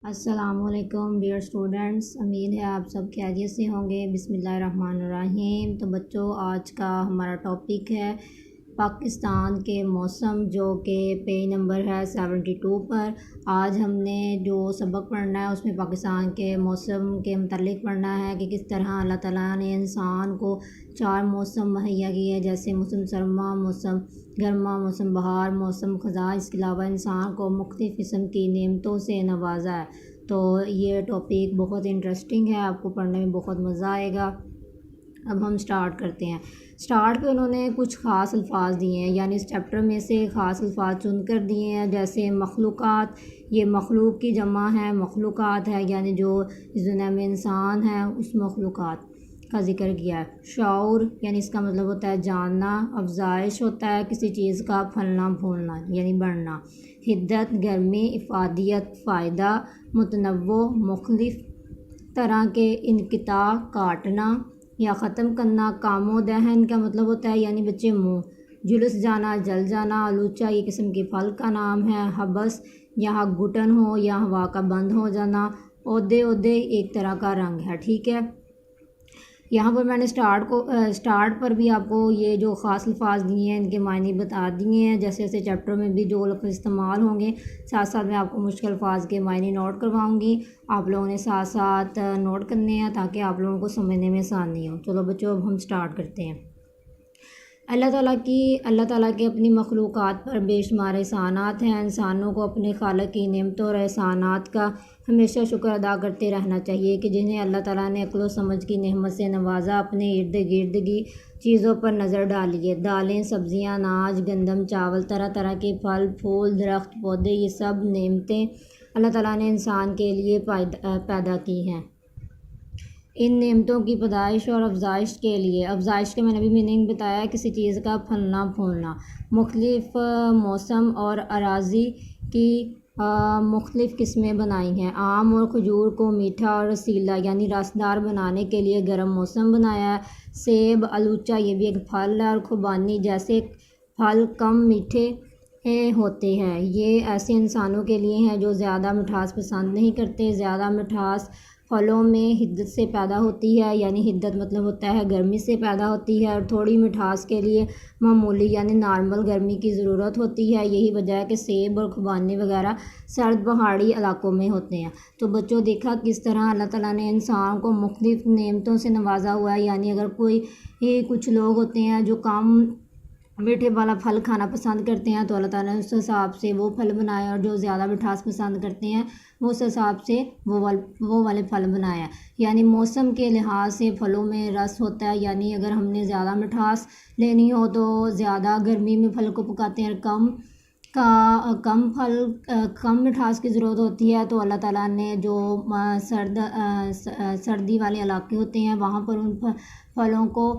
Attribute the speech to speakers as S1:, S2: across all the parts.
S1: السلام علیکم dear students, امید ہے آپ سب خیریت سے ہوں گے۔ بسم اللہ الرحمن الرحیم۔ تو بچوں، آج کا ہمارا ٹاپک ہے پاکستان کے موسم، جو کہ پیج نمبر ہے 72 پر۔ آج ہم نے جو سبق پڑھنا ہے اس میں پاکستان کے موسم کے متعلق پڑھنا ہے کہ کس طرح اللہ تعالیٰ نے انسان کو 4 موسم مہیا کیے ہیں، جیسے موسم سرما، موسم گرما، موسم بہار، موسم خزاں۔ اس کے علاوہ انسان کو مختلف قسم کی نعمتوں سے نوازا ہے۔ تو یہ ٹاپک بہت انٹرسٹنگ ہے، آپ کو پڑھنے میں بہت مزہ آئے گا۔ اب ہم سٹارٹ کرتے ہیں۔ سٹارٹ پہ انہوں نے کچھ خاص الفاظ دیے ہیں، یعنی اس چیپٹر میں سے خاص الفاظ چن کر دیے ہیں، جیسے مخلوقات، یہ مخلوق کی جمع ہے، مخلوقات ہے یعنی جو اس دنیا میں انسان ہے اس مخلوقات کا ذکر کیا ہے۔ شعور یعنی اس کا مطلب ہوتا ہے جاننا، افزائش ہوتا ہے کسی چیز کا پھلنا پھولنا یعنی بڑھنا، حدت گرمی، افادیت فائدہ، متنوع مختلف طرح کے، انقطاع کاٹنا یا ختم کرنا، کام و دہن کا مطلب ہوتا ہے یعنی بچے منہ، جلس جانا جل جانا، آلوچہ یہ قسم کے پھل کا نام ہے، حبس یہاں گھٹن ہو یا ہوا کا بند ہو جانا، عہدے ایک طرح کا رنگ ہے، ٹھیک ہے۔ یہاں پر میں نے سٹارٹ پر بھی آپ کو یہ جو خاص الفاظ دیے ہیں ان کے معنی بتا دیے ہیں، جیسے جیسے چیپٹر میں بھی جو لفظ استعمال ہوں گے ساتھ ساتھ میں آپ کو مشکل الفاظ کے معنی نوٹ کرواؤں گی، آپ لوگوں نے ساتھ ساتھ نوٹ کرنے ہیں تاکہ آپ لوگوں کو سمجھنے میں آسانی ہو۔ چلو بچوں، اب ہم سٹارٹ کرتے ہیں۔ اللہ تعالیٰ کے اپنی مخلوقات پر بے شمار احسانات ہیں۔ انسانوں کو اپنے خالق کی نعمتوں اور احسانات کا ہمیشہ شکر ادا کرتے رہنا چاہیے کہ جنہیں اللہ تعالیٰ نے عقل و سمجھ کی نعمت سے نوازا، اپنے ارد گرد کی چیزوں پر نظر ڈالیے۔ دالیں، سبزیاں، اناج، گندم، چاول، طرح طرح کے پھل پھول، درخت، پودے، یہ سب نعمتیں اللہ تعالیٰ نے انسان کے لیے پیدا کی ہیں۔ ان نعمتوں کی پیدائش اور افزائش کے لیے، افزائش کے میں نے بھی میننگ بتایا، کسی چیز کا پھلنا پھولنا، مختلف موسم اور اراضی کی مختلف قسمیں بنائی ہیں۔ آم اور کھجور کو میٹھا اور رسیلا یعنی رسدار بنانے کے لیے گرم موسم بنایا ہے۔ سیب، آلوچہ یہ بھی ایک پھل ہے، اور خوبانی جیسے پھل کم میٹھے ہوتے ہیں، یہ ایسے انسانوں کے لیے ہیں جو زیادہ مٹھاس پسند نہیں کرتے۔ زیادہ مٹھاس پھلوں میں حدت سے پیدا ہوتی ہے، یعنی حدت مطلب ہوتا ہے گرمی سے پیدا ہوتی ہے، اور تھوڑی مٹھاس کے لیے معمولی یعنی نارمل گرمی کی ضرورت ہوتی ہے۔ یہی وجہ ہے کہ سیب اور خوبانی وغیرہ سرد پہاڑی علاقوں میں ہوتے ہیں۔ تو بچوں، دیکھا کس طرح اللہ تعالیٰ نے انسان کو مختلف نعمتوں سے نوازا ہوا ہے، یعنی اگر کچھ لوگ ہوتے ہیں جو کم میٹھے والا پھل کھانا پسند کرتے ہیں تو اللہ تعالیٰ نے اس حساب سے وہ پھل بنائے، اور جو زیادہ مٹھاس پسند کرتے ہیں وہ اس حساب سے وہ والے پھل بنایا۔ یعنی موسم کے لحاظ سے پھلوں میں رس ہوتا ہے، یعنی اگر ہم نے زیادہ مٹھاس لینی ہو تو زیادہ گرمی میں پھل کو پکاتے ہیں، کم مٹھاس کی ضرورت ہوتی ہے تو اللہ تعالیٰ نے جو سردی والے علاقے ہوتے ہیں وہاں پر ان پھلوں کو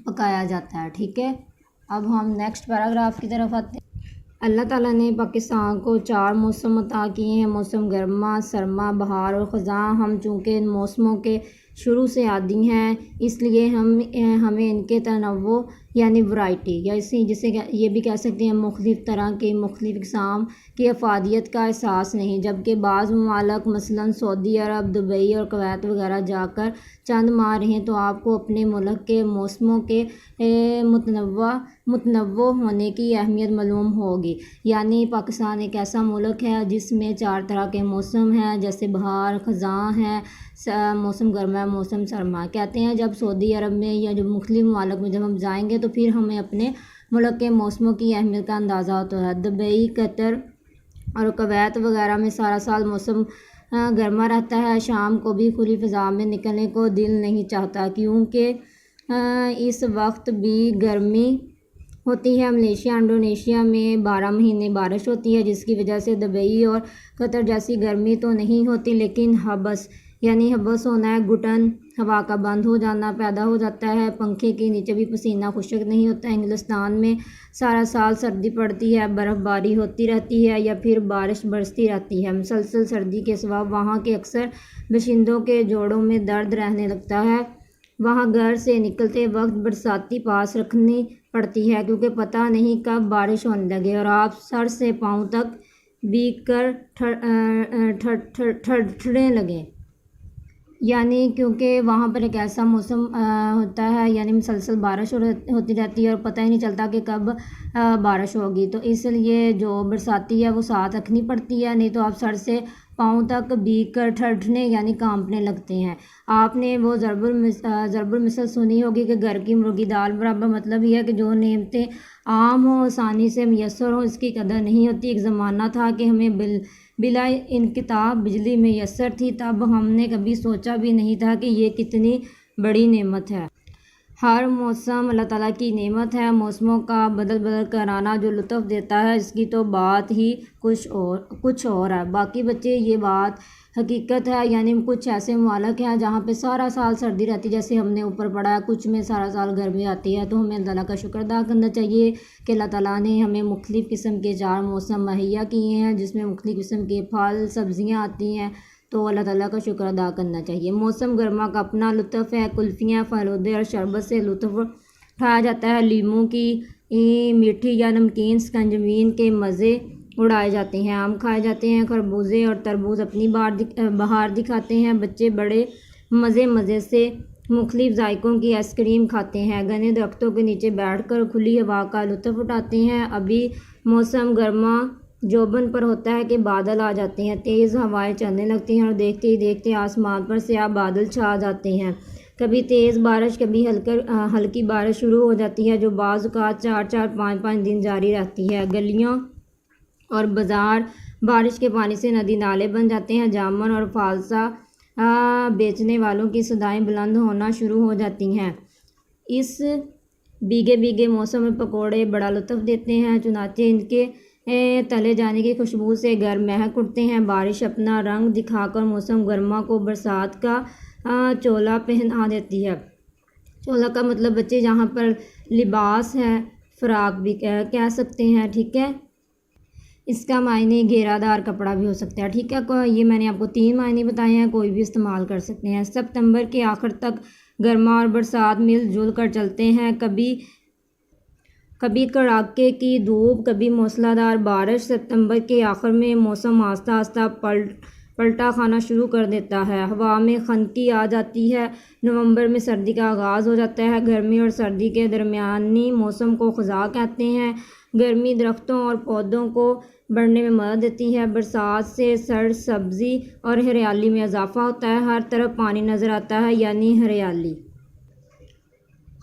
S1: پکایا جاتا ہے، ٹھیک ہے۔ اب ہم نیکسٹ پیراگراف کی طرف آتے ہیں۔ اللہ تعالیٰ نے پاکستان کو 4 موسم عطا کیے ہیں، موسم گرما، سرما، بہار اور خزاں۔ ہم چونکہ ان موسموں کے شروع سے عادی ہیں، اس لیے ہمیں ان کے تنوع یعنی ورائٹی، یا جسے یہ بھی کہہ سکتے ہیں مختلف طرح کے مختلف اقسام کی افادیت کا احساس نہیں، جبکہ بعض ممالک مثلاً سعودی عرب، دبئی اور کویت وغیرہ جا کر چند ماہ رہیں تو آپ کو اپنے ملک کے موسموں کے متنوع ہونے کی اہمیت معلوم ہوگی۔ یعنی پاکستان ایک ایسا ملک ہے جس میں 4 طرح کے موسم ہیں، جیسے بہار، خزاں ہے، موسم گرما، موسم سرما۔ کہتے ہیں جب سعودی عرب میں یا جو مختلف ممالک میں جب ہم جائیں گے تو پھر ہمیں اپنے ملک کے موسموں کی اہمیت کا اندازہ ہوتا ہے۔ دبئی، قطر اور کویت وغیرہ میں سارا سال موسم گرما رہتا ہے، شام کو بھی کھلی فضا میں نکلنے کو دل نہیں چاہتا کیونکہ اس وقت بھی گرمی ہوتی ہے۔ ملیشیا، انڈونیشیا میں 12 مہینے بارش ہوتی ہے، جس کی وجہ سے دبئی اور قطر جیسی گرمی تو نہیں ہوتی، لیکن حبس یعنی حبس ہونا ہے، گھٹن ہوا کا بند ہو جانا پیدا ہو جاتا ہے، پنکھے کے نیچے بھی پسینہ خشک نہیں ہوتا۔ انگلستان میں سارا سال سردی پڑتی ہے، برف باری ہوتی رہتی ہے یا پھر بارش برستی رہتی ہے۔ مسلسل سردی کے سوا وہاں کے اکثر باشندوں کے جوڑوں میں درد رہنے لگتا ہے۔ وہاں گھر سے نکلتے وقت برساتی پاس رکھنی پڑتی ہے کیونکہ پتہ نہیں کب بارش ہونے لگے، اور آپ سر سے پاؤں تک بیگ کر ٹھڑنے لگیں، یعنی کیونکہ وہاں پر ایک ایسا موسم ہوتا ہے، یعنی مسلسل بارش ہوتی رہتی ہے اور پتہ ہی نہیں چلتا کہ کب بارش ہوگی، تو اس لیے جو برساتی ہے وہ ساتھ رکھنی پڑتی ہے، نہیں تو آپ سر سے پاؤں تک بھیگ کر ٹھنڈنے یعنی کانپنے لگتے ہیں۔ آپ نے وہ ضرب المثل سنی ہوگی کہ گھر کی مرغی دال برابر، مطلب یہ ہے کہ جو نعمتیں عام ہوں، آسانی سے میسر ہوں، اس کی قدر نہیں ہوتی۔ ایک زمانہ تھا کہ ہمیں بلا انقطاع بجلی میسر تھی، تب ہم نے کبھی سوچا بھی نہیں تھا کہ یہ کتنی بڑی نعمت ہے۔ ہر موسم اللہ تعالیٰ کی نعمت ہے، موسموں کا بدل کر آنا جو لطف دیتا ہے اس کی تو بات ہی کچھ اور ہے۔ باقی بچے یہ بات حقیقت ہے، یعنی کچھ ایسے ممالک ہیں جہاں پہ سارا سال سردی رہتی ہے، جیسے ہم نے اوپر پڑھا ہے، کچھ میں سارا سال گرمی آتی ہے، تو ہمیں اللہ تعالیٰ کا شکر ادا کرنا چاہیے کہ اللہ تعالیٰ نے ہمیں مختلف قسم کے 4 موسم مہیا کیے ہیں، جس میں مختلف قسم کے پھل سبزیاں آتی ہیں، تو اللہ تعالیٰ کا شکر ادا کرنا چاہیے۔ موسم گرما کا اپنا لطف ہے، کلفیاں، فلودے اور شربت سے لطف اٹھایا جاتا ہے، لیموں کی میٹھی یا نمکین سکنجبین کے مزے اڑائے جاتے ہیں، آم کھائے جاتے ہیں، خربوزے اور تربوز اپنی بہار دکھاتے ہیں، بچے بڑے مزے سے مختلف ذائقوں کی آئس کریم کھاتے ہیں، گھنے درختوں کے نیچے بیٹھ کر کھلی ہوا کا لطف اٹھاتے ہیں۔ ابھی موسم گرما جوبن پر ہوتا ہے کہ بادل آ جاتے ہیں، تیز ہوائیں چلنے لگتی ہیں اور دیکھتے ہی دیکھتے آسمان پر سیاہ بادل چھا جاتے ہیں، کبھی تیز بارش کبھی ہلکی بارش شروع ہو جاتی ہے جو بعض اوقات 4 5 دن جاری رہتی ہے۔ گلیوں اور بازار بارش کے پانی سے ندی نالے بن جاتے ہیں، جامن اور فالسا بیچنے والوں کی صدائیں بلند ہونا شروع ہو جاتی ہیں۔ اس بھیگے موسم میں پکوڑے بڑا لطف دیتے ہیں، چنانچہ ان کے تلے جانے کی خوشبو سے گھر مہک اٹھتے ہیں۔ بارش اپنا رنگ دکھا کر موسم گرما کو برسات کا چولا پہنا دیتی ہے۔ چولا کا مطلب بچے جہاں پر لباس ہے، فراق بھی کہہ سکتے ہیں، ٹھیک ہے۔ اس کا معنی گھیرا دار کپڑا بھی ہو سکتا ہے، ٹھیک ہے۔ یہ میں نے آپ کو 3 معنی بتائے ہیں، کوئی بھی استعمال کر سکتے ہیں۔ ستمبر کے آخر تک گرما اور برسات مل جل کر چلتے ہیں، کبھی کڑاکے کی دھوپ، کبھی موسلا دھار بارش۔ ستمبر کے آخر میں موسم آہستہ آہستہ پلٹا کھانا شروع کر دیتا ہے، ہوا میں خنکی آ جاتی ہے، نومبر میں سردی کا آغاز ہو جاتا ہے۔ گرمی اور سردی کے درمیانی موسم کو خزاں کہتے ہیں۔ گرمی درختوں اور پودوں کو بڑھنے میں مدد دیتی ہے، برسات سے سر سبزی اور ہریالی میں اضافہ ہوتا ہے، ہر طرف پانی نظر آتا ہے یعنی ہریالی۔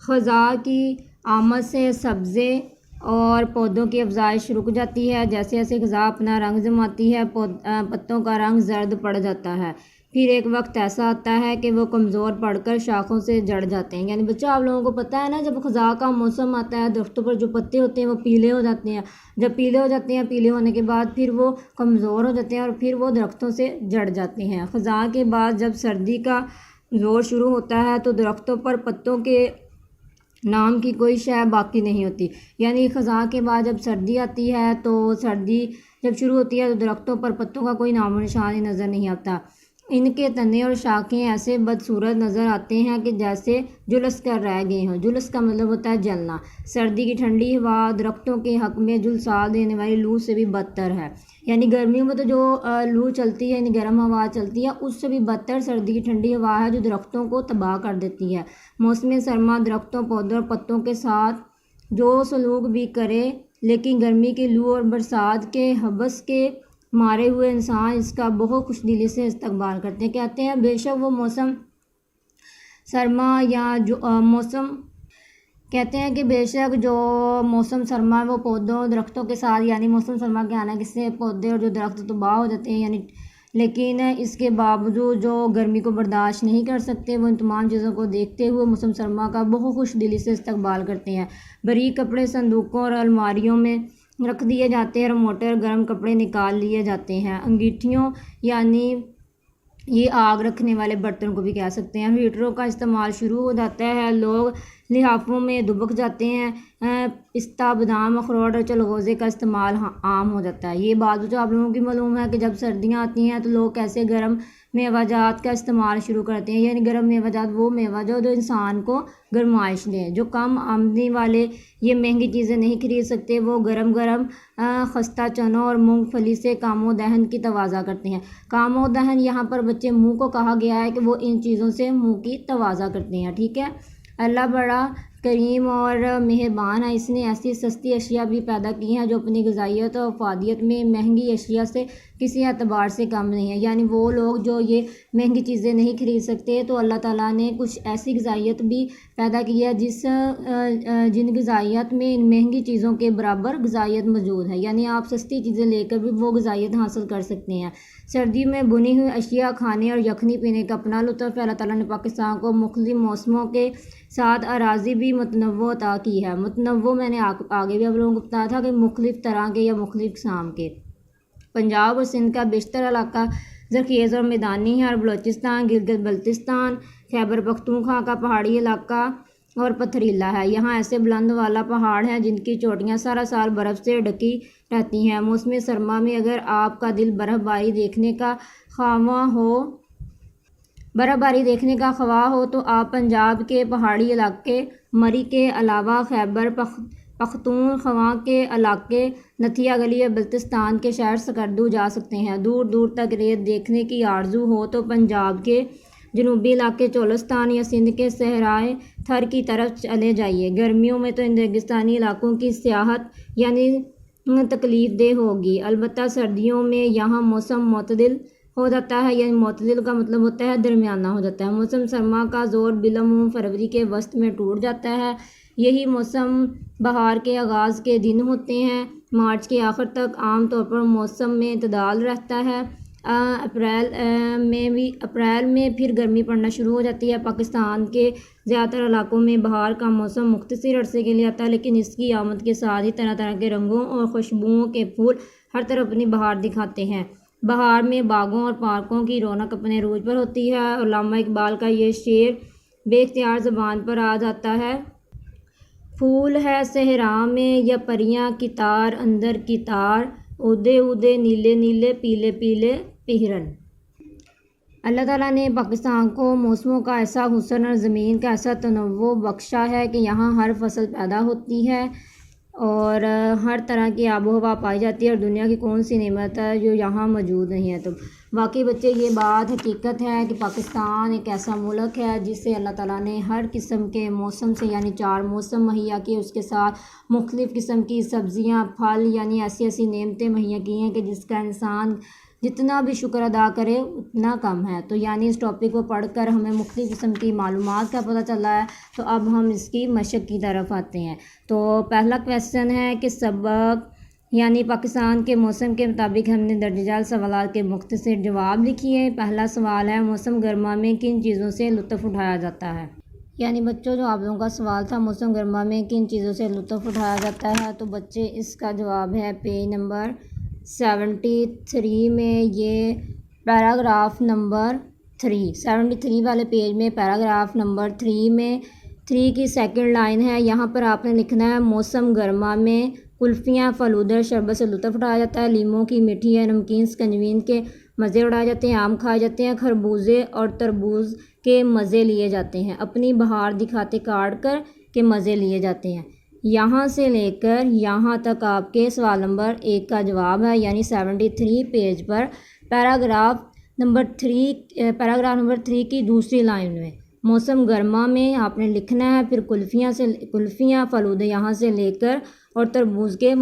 S1: خزاں کی آمد سے سبزے اور پودوں کی افزائش رک جاتی ہے، جیسے جیسے خزاں اپنا رنگ جماتی ہے پتوں کا رنگ زرد پڑ جاتا ہے، پھر ایک وقت ایسا آتا ہے کہ وہ کمزور پڑ کر شاخوں سے جڑ جاتے ہیں۔ یعنی بچہ آپ لوگوں کو پتہ ہے نا، جب خزاں کا موسم آتا ہے درختوں پر جو پتے ہوتے ہیں وہ پیلے ہو جاتے ہیں، جب پیلے ہو جاتے ہیں پیلے ہونے کے بعد پھر وہ کمزور ہو جاتے ہیں اور پھر وہ درختوں سے جڑ جاتے ہیں۔ خزاں کے بعد جب سردی کا زور شروع ہوتا ہے تو درختوں پر پتوں کے نام کی کوئی شے باقی نہیں ہوتی، یعنی خزاں کے بعد جب سردی آتی ہے تو سردی جب شروع ہوتی ہے تو درختوں پر پتوں کا کوئی نام و نشان ہی نظر نہیں آتا، ان کے تنے اور شاخیں ایسے بدصورت نظر آتے ہیں کہ جیسے جلس کر رہ گئے ہوں۔ جلس کا مطلب ہوتا ہے جلنا۔ سردی کی ٹھنڈی ہوا درختوں کے حق میں جھلسا دینے والی لو سے بھی بدتر ہے، یعنی گرمیوں میں تو جو لو چلتی ہے یعنی گرم ہوا چلتی ہے، اس سے بھی بدتر سردی کی ٹھنڈی ہوا ہے جو درختوں کو تباہ کر دیتی ہے۔ موسم سرما درختوں پودوں اور پتوں کے ساتھ جو سلوک بھی کرے، لیکن گرمی کی لو اور برسات کے حبس کے مارے ہوئے انسان اس کا بہت خوش دلی سے استقبال کرتے ہیں۔ کہتے ہیں بے شک وہ موسم سرما یا جو موسم کہتے ہیں کہ بے شک جو موسم سرما ہے وہ پودوں درختوں کے ساتھ، یعنی موسم سرما کے آنے سے پودے اور جو درخت تباہ ہو جاتے ہیں، یعنی لیکن اس کے باوجود جو گرمی کو برداشت نہیں کر سکتے وہ ان تمام چیزوں کو دیکھتے ہوئے موسم سرما کا بہت خوش دلی سے استقبال کرتے ہیں۔ باریک کپڑے صندوقوں اور الماریوں میں رکھ دیے جاتے ہیں اور موٹے اور گرم کپڑے نکال لیے جاتے ہیں۔ انگیٹھیوں یعنی یہ آگ رکھنے والے برتن کو بھی کہہ سکتے ہیں، ہیٹروں کا استعمال شروع ہو جاتا ہے، لوگ لحافوں میں دبک جاتے ہیں۔ پستہ، بادام، اخروٹ اور چلغوزے کا استعمال عام ہو جاتا ہے۔ یہ بات جو آپ لوگوں کی معلوم ہے کہ جب سردیاں آتی ہیں تو لوگ کیسے گرم میوہ جات کا استعمال شروع کرتے ہیں، یعنی گرم میوہ جات وہ میوہ جو انسان کو گرمائش دیں۔ جو کم آمدنی والے یہ مہنگی چیزیں نہیں خرید سکتے، وہ گرم خستہ چنوں اور مونگ پھلی سے کام و دہن کی تواضع کرتے ہیں۔ کام و دہن یہاں پر بچے منہ کو کہا گیا ہے کہ وہ ان چیزوں سے منہ کی تواضع کرتے ہیں، ٹھیک ہے۔ اللہ بڑا کریم اور مہربان ہے، اس نے ایسی سستی اشیاء بھی پیدا کی ہیں جو اپنی غذائیت اور افادیت میں مہنگی اشیاء سے کسی اعتبار سے کم نہیں ہے۔ یعنی وہ لوگ جو یہ مہنگی چیزیں نہیں خرید سکتے تو اللہ تعالیٰ نے کچھ ایسی غذائیت بھی پیدا کی ہے جن غذائیت میں ان مہنگی چیزوں کے برابر غذائیت موجود ہے، یعنی آپ سستی چیزیں لے کر بھی وہ غذائیت حاصل کر سکتے ہیں۔ سردی میں بنی ہوئی اشیاء کھانے اور یخنی پینے کا اپنا لطف ہے۔ اللہ تعالیٰ نے پاکستان کو مختلف موسموں کے ساتھ اراضی بھی متنوع عطا کی ہے۔ متنوع میں نے آگے بھی آپ لوگوں کو بتایا تھا کہ مختلف طرح کے یا مختلف اقسام کے۔ پنجاب اور سندھ کا بیشتر علاقہ زرخیز اور میدانی ہے، اور بلوچستان، گلگت بلتستان، خیبر پختونخوا کا پہاڑی علاقہ اور پتھریلا ہے۔ یہاں ایسے بلند والا پہاڑ ہیں جن کی چوٹیاں سارا سال برف سے ڈھکی رہتی ہیں۔ موسم سرما میں اگر آپ کا دل برف باری دیکھنے کا خواہ ہو تو آپ پنجاب کے پہاڑی علاقے مری کے علاوہ خیبر پختونخوا کے علاقے نتھیا گلی اور بلتستان کے شہر سکردو جا سکتے ہیں۔ دور دور تک ریت دیکھنے کی آرزو ہو تو پنجاب کے جنوبی علاقے چولستان یا سندھ کے صحرائے تھر کی طرف چلے جائیے۔ گرمیوں میں تو ان ریگستانی علاقوں کی سیاحت یعنی تکلیف دہ ہوگی، البتہ سردیوں میں یہاں موسم معتدل ہو جاتا ہے، یعنی معتدل کا مطلب ہوتا ہے درمیانہ ہو جاتا ہے۔ موسم سرما کا زور بالعموم فروری کے وسط میں ٹوٹ جاتا ہے۔ یہی موسم بہار کے آغاز کے دن ہوتے ہیں۔ مارچ کے آخر تک عام طور پر موسم میں اعتدال رہتا ہے۔ اپریل میں پھر گرمی پڑنا شروع ہو جاتی ہے۔ پاکستان کے زیادہ تر علاقوں میں بہار کا موسم مختصر عرصے کے لیے آتا ہے، لیکن اس کی آمد کے ساتھ ہی طرح طرح کے رنگوں اور خوشبوؤں کے پھول ہر طرف اپنی بہار دکھاتے ہیں۔ بہار میں باغوں اور پارکوں کی رونق اپنے عروج پر ہوتی ہے۔ علامہ اقبال کا یہ شعر بے اختیار زبان پر آ جاتا ہے: پھول ہے صحرا میں یا پریاں کی تار، اندر کی تار اودے اودے نیلے نیلے پیلے پیلے پہرن۔ اللہ تعالیٰ نے پاکستان کو موسموں کا ایسا حسن اور زمین کا ایسا تنوع بخشا ہے کہ یہاں ہر فصل پیدا ہوتی ہے اور ہر طرح کی آب و ہوا پائی جاتی ہے، اور دنیا کی کون سی نعمت ہے جو یہاں موجود نہیں ہے۔ تو باقی بچے یہ بات حقیقت ہے کہ پاکستان ایک ایسا ملک ہے جس سے اللہ تعالیٰ نے ہر قسم کے موسم سے یعنی 4 موسم مہیا کیے، اس کے ساتھ مختلف قسم کی سبزیاں، پھل، یعنی ایسی نعمتیں مہیا کی ہیں کہ جس کا انسان جتنا بھی شکر ادا کرے اتنا کم ہے۔ تو یعنی اس ٹاپک کو پڑھ کر ہمیں مختلف قسم کی معلومات کا پتہ چلا ہے۔ تو اب ہم اس کی مشق کی طرف آتے ہیں۔ تو پہلا کویسچن ہے کہ سبق یعنی پاکستان کے موسم کے مطابق ہم نے درج ذیل سوالات کے مختصر جواب لکھیے۔ پہلا سوال ہے: موسم گرما میں کن چیزوں سے لطف اٹھایا جاتا ہے؟ یعنی بچوں جو آپ لوگوں کا سوال تھا موسم گرما میں کن چیزوں سے لطف اٹھایا جاتا ہے، تو بچے اس کا جواب ہے پیج نمبر 73 میں، یہ پیراگراف نمبر 73 والے پیج میں پیراگراف نمبر 3 میں 3 کی سیکنڈ لائن ہے۔ یہاں پر آپ نے لکھنا ہے: موسم گرما میں کلفیاں، فلودر، شربت سے لطف اٹھایا جاتا ہے، لیموں کی میٹھی یا نمکین سکنجبین کے مزے اڑائے جاتے ہیں، آم کھائے جاتے ہیں، خربوزے اور تربوز کے مزے لیے جاتے ہیں، اپنی بہار دکھاتے کاٹ کر کے مزے لیے جاتے ہیں۔ یہاں سے لے کر یہاں تک آپ کے سوال نمبر 1 کا جواب ہے، یعنی 73 پیج پر پیراگراف نمبر 3 کی دوسری لائن میں موسم گرما میں آپ نے لکھنا ہے، پھر کلفیاں فلودے یہاں سے لے کر اور تربوز کے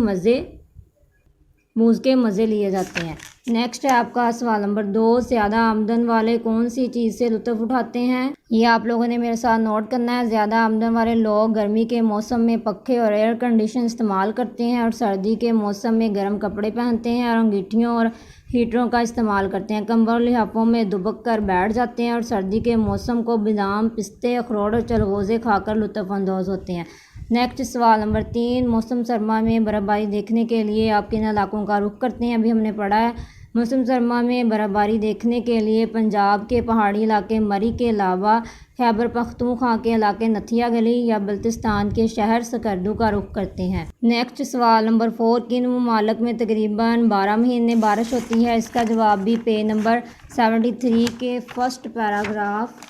S1: مزے لیے جاتے ہیں۔ نیکسٹ ہے آپ کا سوال نمبر 2: زیادہ آمدن والے کون سی چیز سے لطف اٹھاتے ہیں؟ یہ آپ لوگوں نے میرے ساتھ نوٹ کرنا ہے۔ زیادہ آمدن والے لوگ گرمی کے موسم میں پنکھے اور ایئر کنڈیشن استعمال کرتے ہیں، اور سردی کے موسم میں گرم کپڑے پہنتے ہیں اور انگیٹھیوں اور ہیٹروں کا استعمال کرتے ہیں، کمبل اور لحافوں میں دبک کر بیٹھ جاتے ہیں، اور سردی کے موسم کو بادام، پستے، اخروٹ اور چلغوزے کھا کر لطف اندوز ہوتے ہیں۔ نیکسٹ سوال نمبر 3: موسم سرما میں برف باری دیکھنے کے لیے آپ کن علاقوں کا رخ کرتے ہیں؟ ابھی ہم نے پڑھا ہے موسم سرما میں برفباری دیکھنے کے لیے پنجاب کے پہاڑی علاقے مری کے علاوہ خیبر پختونخوا کے علاقے نتھیا گلی یا بلتستان کے شہر سکردو کا رخ کرتے ہیں۔ نیکسٹ سوال نمبر 4، کن ممالک میں تقریباً 12 مہینے بارش ہوتی ہے؟ اس کا جواب بھی پیج نمبر 73 کے فرسٹ پیراگراف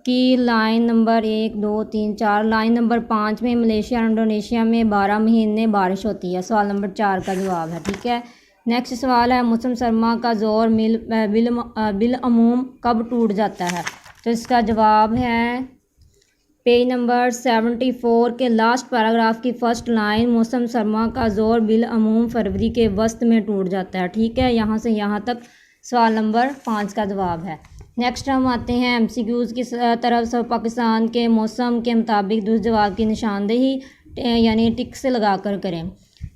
S1: کی لائن نمبر 1 2 3 4 لائن نمبر 5 میں ملیشیا اور انڈونیشیا میں 12 مہینے بارش ہوتی ہے۔ سوال نمبر 4 کا جواب ہے، ٹھیک ہے۔ نیکسٹ سوال ہے، موسم سرما کا زور بالعموم کب ٹوٹ جاتا ہے؟ تو اس کا جواب ہے پیج نمبر 74 کے لاسٹ پیراگراف کی فرسٹ لائن، موسم سرما کا زور بالعموم فروری کے وسط میں ٹوٹ جاتا ہے، ٹھیک ہے۔ یہاں سے یہاں تک سوال نمبر 5 کا جواب ہے۔ نیکسٹ ہم آتے ہیں MCQs کی طرف۔ سب پاکستان کے موسم کے مطابق درست جواب کی نشاندہی یعنی ٹک سے لگا کر کریں۔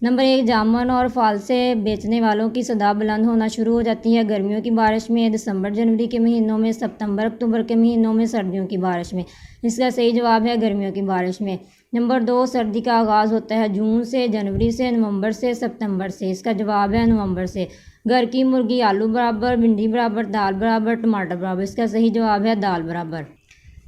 S1: نمبر 1، جامن اور فالسے بیچنے والوں کی صدا بلند ہونا شروع ہو جاتی ہے گرمیوں کی بارش میں، دسمبر جنوری کے مہینوں میں، ستمبر اکتوبر کے مہینوں میں، سردیوں کی بارش میں۔ اس کا صحیح جواب ہے گرمیوں کی بارش میں۔ نمبر 2، سردی کا آغاز ہوتا ہے جون سے، جنوری سے، نومبر سے، ستمبر سے۔ اس کا جواب ہے نومبر سے۔ گھر کی مرغی آلو برابر، بھنڈی برابر، دال برابر، ٹماٹر برابر۔ اس کا صحیح جواب ہے دال برابر۔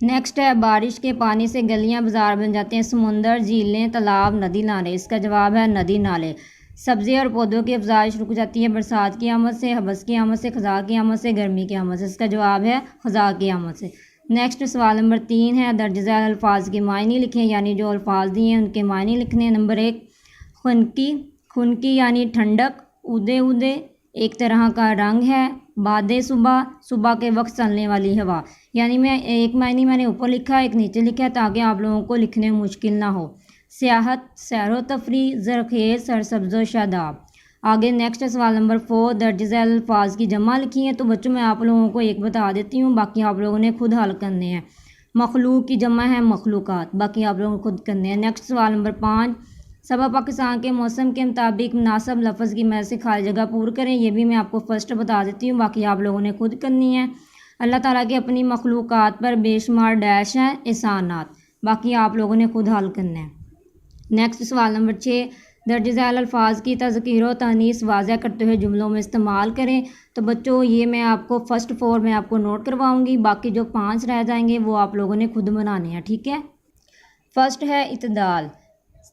S1: نیکسٹ ہے، بارش کے پانی سے گلیاں بازار بن جاتے ہیں، سمندر، جھیلیں، تالاب، ندی، نالے۔ اس کا جواب ہے ندی، نالے۔ سبزی اور پودوں کی افزائش رک جاتی ہے برسات کی آمد سے، حبس کی آمد سے، خزاں کی آمد سے، گرمی کی آمد سے۔ اس کا جواب ہے خزاں کی آمد سے۔ نیکسٹ سوال نمبر 3 ہے، درج ذیل الفاظ کے معنی لکھیں، یعنی جو الفاظ دیے ہیں ان کے معنی لکھنے۔ نمبر 1، خنکی، خنکی یعنی ٹھنڈک، اودے اودے ایک طرح کا رنگ ہے، باد صبح، صبح کے وقت چلنے والی ہوا۔ یعنی ایک معنی میں نے اوپر لکھا ہے، ایک نیچے لکھا ہے تاکہ آپ لوگوں کو لکھنے میں مشکل نہ ہو۔ سیاحت، سیر و تفریح، زرخیز، سرسبز و شاداب۔ آگے نیکسٹ سوال نمبر 4، درج ذیل الفاظ کی جمع لکھی ہے۔ تو بچوں میں آپ لوگوں کو ایک بتا دیتی ہوں، باقی آپ لوگوں نے خود حل کرنے ہیں۔ مخلوق کی جمع ہے مخلوقات، باقی آپ لوگوں کو خود کرنے ہیں۔ نیکسٹ سوال نمبر 5، صبا پاکستان کے موسم کے مطابق مناسب لفظ کی مدد سے خالی جگہ پور کریں۔ یہ بھی میں آپ کو فرسٹ بتا دیتی ہوں، باقی آپ لوگوں نے خود کرنی ہے۔ اللہ تعالیٰ کے اپنی مخلوقات پر بے شمار ڈیش ہیں، احسانات، باقی آپ لوگوں نے خود حل کرنا ہے۔ نیکسٹ سوال نمبر 6، درج ذیل الفاظ کی تذکیر و تانیث واضح کرتے ہوئے جملوں میں استعمال کریں۔ تو بچوں یہ میں آپ کو فرسٹ 4 میں آپ کو نوٹ کرواؤں گی، باقی جو 5 رہ جائیں گے وہ آپ لوگوں نے خود بنانے ہیں، ٹھیک ہے۔ فرسٹ ہے اعتدال۔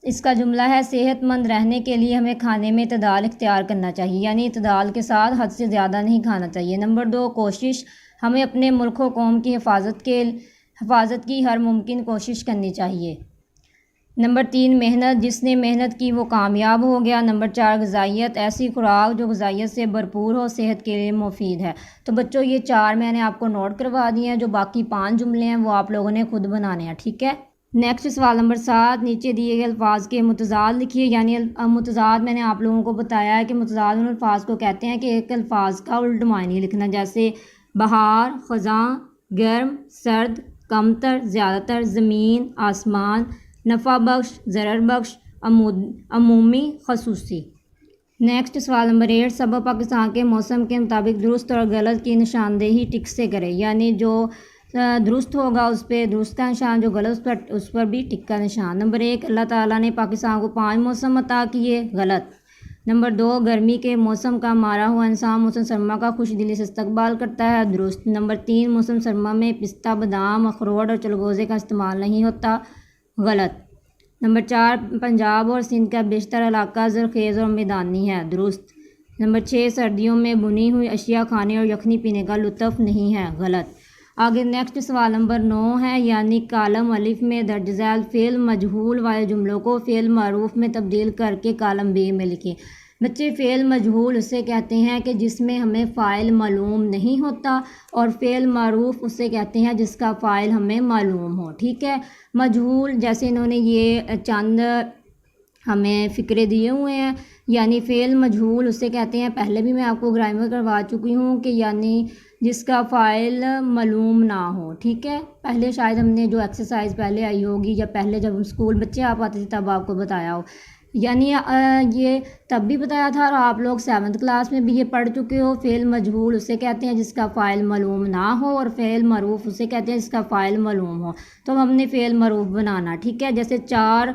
S1: اس کا جملہ ہے، صحت مند رہنے کے لیے ہمیں کھانے میں اعتدال اختیار کرنا چاہیے، یعنی اعتدال کے ساتھ حد سے زیادہ نہیں کھانا چاہیے۔ نمبر 2، کوشش، ہمیں اپنے ملک و قوم کی حفاظت کی ہر ممکن کوشش کرنی چاہیے۔ نمبر 3، محنت، جس نے محنت کی وہ کامیاب ہو گیا۔ نمبر 4، غذائیت، ایسی خوراک جو غذائیت سے بھرپور ہو، صحت کے لیے مفید ہے۔ تو بچوں یہ 4 میں نے آپ کو نوٹ کروا دیے ہیں، جو باقی 5 جملے ہیں وہ آپ لوگوں نے خود بنانے ہیں، ٹھیک ہے۔ نیکسٹ سوال نمبر 7، نیچے دیے گئے الفاظ کے متضاد لکھیے، یعنی متضاد میں نے آپ لوگوں کو بتایا ہے کہ متضاد ان الفاظ کو کہتے ہیں کہ ایک الفاظ کا الٹ معنی لکھنا، جیسے بہار، خزاں، گرم، سرد، کمتر، زیادہ تر، زمین، آسمان، نفع بخش، ضرر بخش، عمومی، خصوصی۔ نیکسٹ سوال نمبر 8، صبا پاکستان کے موسم کے مطابق درست اور غلط کی نشاندہی ٹک سے کرے، یعنی جو درست ہوگا اس پہ درست کا نشان، جو غلط اس پر بھی ٹک کا نشان۔ نمبر 1، اللہ تعالیٰ نے پاکستان کو 5 موسم عطا کیے، غلط۔ نمبر 2، گرمی کے موسم کا مارا ہوا انسان موسم سرما کا خوش دلی سے استقبال کرتا ہے، درست۔ نمبر 3، موسم سرما میں پستہ، بادام، اخروٹ اور چلغوزے کا استعمال نہیں ہوتا، غلط۔ نمبر 4، پنجاب اور سندھ کا بیشتر علاقہ زرخیز اور میدانی ہے، درست۔ نمبر 6، سردیوں میں بنی ہوئی اشیاء کھانے اور یخنی پینے کا لطف نہیں ہے، غلط۔ آگے نیکسٹ سوال نمبر 9 ہے، یعنی کالم الف میں درج ذیل فعل مجہول والے جملوں کو فعل معروف میں تبدیل کر کے کالم بی میں لکھیں۔ بچے، فعل مجہول اسے کہتے ہیں کہ جس میں ہمیں فاعل معلوم نہیں ہوتا، اور فعل معروف اسے کہتے ہیں جس کا فاعل ہمیں معلوم ہو، ٹھیک ہے۔ مجہول جیسے انہوں نے یہ چند ہمیں فقرے دیے ہوئے ہیں، یعنی فعل مجہول اسے کہتے ہیں، پہلے بھی میں آپ کو گرامر کروا چکی ہوں کہ یعنی جس کا فاعل معلوم نہ ہو، ٹھیک ہے۔ پہلے شاید ہم نے جو ایکسرسائز پہلے آئی ہوگی یا پہلے جب ہم اسکول بچے آپ آتے تھے تب آپ کو بتایا ہو، یعنی یہ تب بھی بتایا تھا اور آپ لوگ 7th کلاس میں بھی یہ پڑھ چکے ہو۔ فعل مجہول اسے کہتے ہیں جس کا فاعل معلوم نہ ہو، اور فعل معروف اسے کہتے ہیں جس کا فاعل معلوم ہو۔ تو ہم نے فعل معروف بنانا، ٹھیک ہے۔ جیسے 4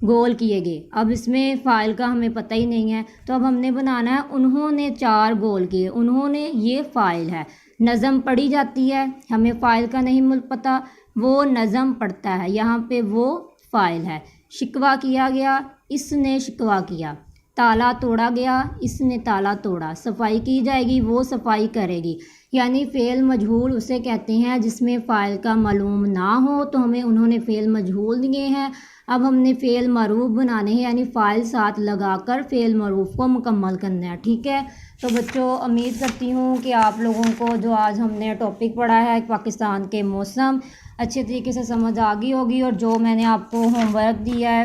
S1: گول کیے گئے. اب اس میں فاعل کا ہمیں پتہ ہی نہیں ہے تو اب ہم نے بنانا ہے انہوں نے 4 گول کیے. انہوں نے یہ فاعل ہے. نظم پڑھی جاتی ہے, ہمیں فاعل کا نہیں پتہ, وہ نظم پڑھتا ہے, یہاں پہ وہ فاعل ہے. شکوہ کیا گیا, اس نے شکوہ کیا. تالا توڑا گیا, اس نے تالا توڑا. صفائی کی جائے گی, وہ صفائی کرے گی. یعنی فعل مجہول اسے کہتے ہیں جس میں فاعل کا معلوم نہ ہو, تو ہمیں انہوں نے فعل مجہول دیے ہیں. اب ہم نے فعل معروف بنانے ہیں, یعنی فاعل ساتھ لگا کر فعل معروف کو مکمل کرنا ہے. ٹھیک ہے, تو بچوں امید کرتی ہوں کہ آپ لوگوں کو جو آج ہم نے ٹاپک پڑھا ہے پاکستان کے موسم اچھے طریقے سے سمجھ آ گئی ہوگی. اور جو میں نے آپ کو ہوم ورک دیا ہے,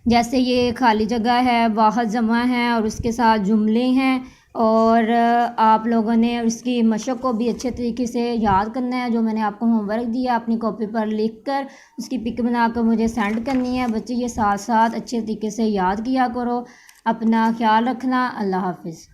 S1: جیسے یہ خالی جگہ ہے, واحد جمع ہے اور اس کے ساتھ جملے ہیں, اور آپ لوگوں نے اس کی مشق کو بھی اچھے طریقے سے یاد کرنا ہے. جو میں نے آپ کو ہوم ورک دیا اپنی کاپی پر لکھ کر اس کی پک بنا کر مجھے سینڈ کرنی ہے. بچے یہ ساتھ ساتھ اچھے طریقے سے یاد کیا کرو. اپنا خیال رکھنا. اللہ حافظ.